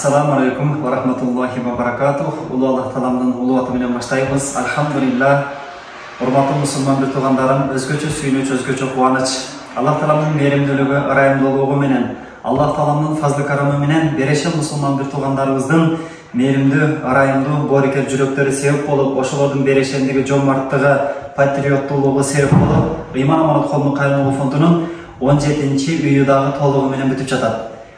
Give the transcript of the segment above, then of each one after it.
Assalamu alaikum wa rahmatullahi wa barakatuh. Ulu Allah Talam'dan ulu atı bilen başlayımız. Alhamdulillah. Urmatlı musulman bir tuğandarım, özgöçü suyunu özgöçü kuvanıç. Allah Talam'ın merimdülüğü, arayımdılığı menen, Allah Talam'ın fazlı karamı menen, bereşe musulman bir tuğandarımızın merimdü, arayımdü, boriker jürökleri sebep olup, oşuladın bereşendigi jomarttığı, patriottuluğu sebep olup, İman Amanat Kolunu Kaymulu Fondu'nun 17. üyüdağı toluğu menen bütüp çatat.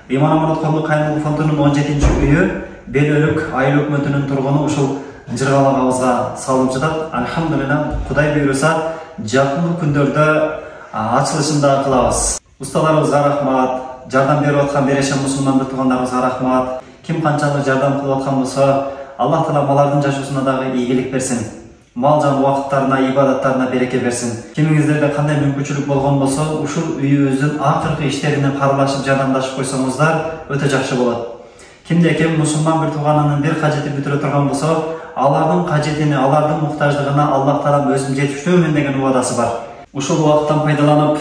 İman Amanat Kolunu Kaymulu Fondu'nun 17. üyü, Belölük Ayıl Ökmötünün turgunu uşul Jırgalı ağızga salınıp çatat. Alhamdulillah, Kuday buyursa, jakın kündörde açılışında kılabız. Ustalarımızga rahmat, jardam berip atkan bereşe musulman bir tuğanlarımızga rahmat. Kim kançalık jardam kılıp atkan bolsa, Allah Taala alardın jaşoosuna dagı ийгилик bersin. Mal can vakitlarına, ibadatlarına bereke versin. Kimingizlerde kanday mümkünçülük bolgon bolsa, uşul üyübüzdün akırkı işlerine karalaşıp jardamdaşıp koysaňızlar öte jakşı bolat. Kimde-kim musulman bir tuğanının bir kajeti бүтүрө турган bolsa, alardın kajetini, alardın muhtajlığına Allah Taala özüm жетиштөөмүн деген убадасы бар. Uşul вакыттан пайдаланып,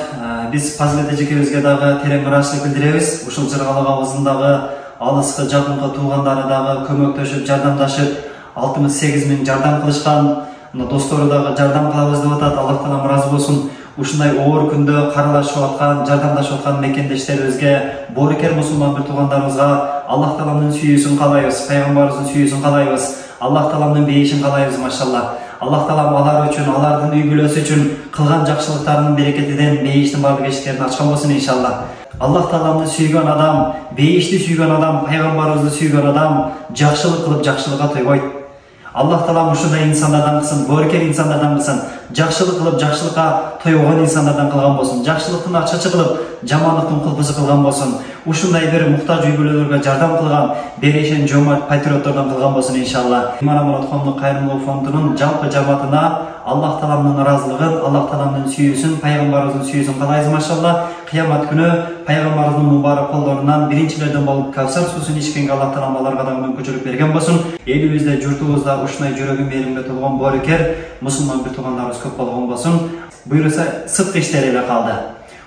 biz Fazilet Ejekebizge dagı tereň ырашчылык билдиребиz. Uşul Jırgalık ağzındagı alыскы, жакынкы tuğandары dagı kömөктөшүp, jardamdaşıp 68 000 jardam kılышкан. Dostları da jardam kılabız деп атат. Allah Taala razı bolsun. Ушундай оор күндө каралашып аткан, жардамдашып аткан мекендештерибизге, борикер мусулман bir tuğanдарыбызга Allah Taalaның сүйүүсүн каалайбыз, пайгамбарыбыздын сүйүүсүн каалайбыз. Allah Taalaның бейишин каалайбыз, машалла. Allah Taala алар үчүн, алардын үй бүлөсү үчүн кылган жакшылыктарынын берекетинен бейиштин баардык эшиктерин ачкан болсун иншалла. Allah Taalaның сүйгөн адам, бейишти сүйгөн адам, пайгамбарыбызды сүйгөн адам жакшылык кылып жакшылыкка тойбойт. Allah Taala ушундай инсандардан кылсын, борикер инсандардан кылсын, жакшылык кылып жакшылыкка тойгон инсандардан кылган болсун, жакшылыктын акчачы кылып, жамандыктын кулпусу кылган болсун. Ушундай бир муктаж үй бүлөлөргө жардам кылган, берешен жомарт патриоттордон кылган болсун иншалла. İman Amanat Kolunu Kaymulu Fondu'nun жалпы жамаатына Allah Taalaның ыраазылыгын, Allah Taalaның сүйүүсүн, пайгамбарыбыздын сүйүүсүн каалайбыз машалла. Кыямат күнү пайгамбарыбыздын мубарак колдорунан биринчилерден болуп Кавсар суусун ичкенге Allah Taala аларга да мүмкүнчүлүк берген болсун. Элибизде, журтубузда ушундай жүрөгү мээримге толгон борикер мусулман bir tuğanlarыбыз көп болгон болсун. Буйруса сырткы иштер эле калды.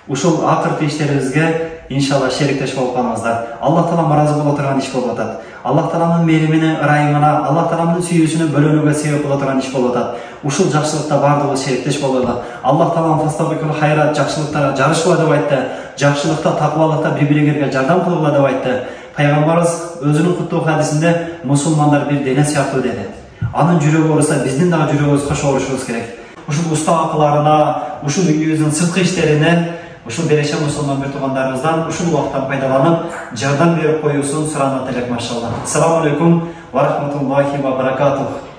Ушул акыркы иштерибизге иншалла шериктеш болуп калыңыздар. Allah Taala разы боло турган иш болуп атат. Allah Taalaның мээримине, ырайымына, Allah Taalaның сүйүүсүнө бөлөнүүгө себеп боло турган иш болуп атат. Ушул жакшылыкта бардыгыбыз шериктеш бололу. Allah Taala фастабыкул хайрат, жакшылыктарга жарышкыла деп айтты. Жакшылыкта, таквалыкта бири-бириңерге жардам кылгыла деп айтты. Пайгамбарыбыз өзүнүн куттуу хадисинде мусулмандар бир дене сыяктуу деди. Анын жүрөгү ооруса, биздин дагы жүрөгүбүз кошо оорушубуз керек. Ушул уста акыларына, ушул үйүбүздүн сырткы иштерине, ушул береше мусулман bir tuğanдарыбыздан ушул убакыттан пайдаланып, жардам берип коюусун суранат элек машалла. Ассаламу алейкум ва рахматуллахи ва баракатух.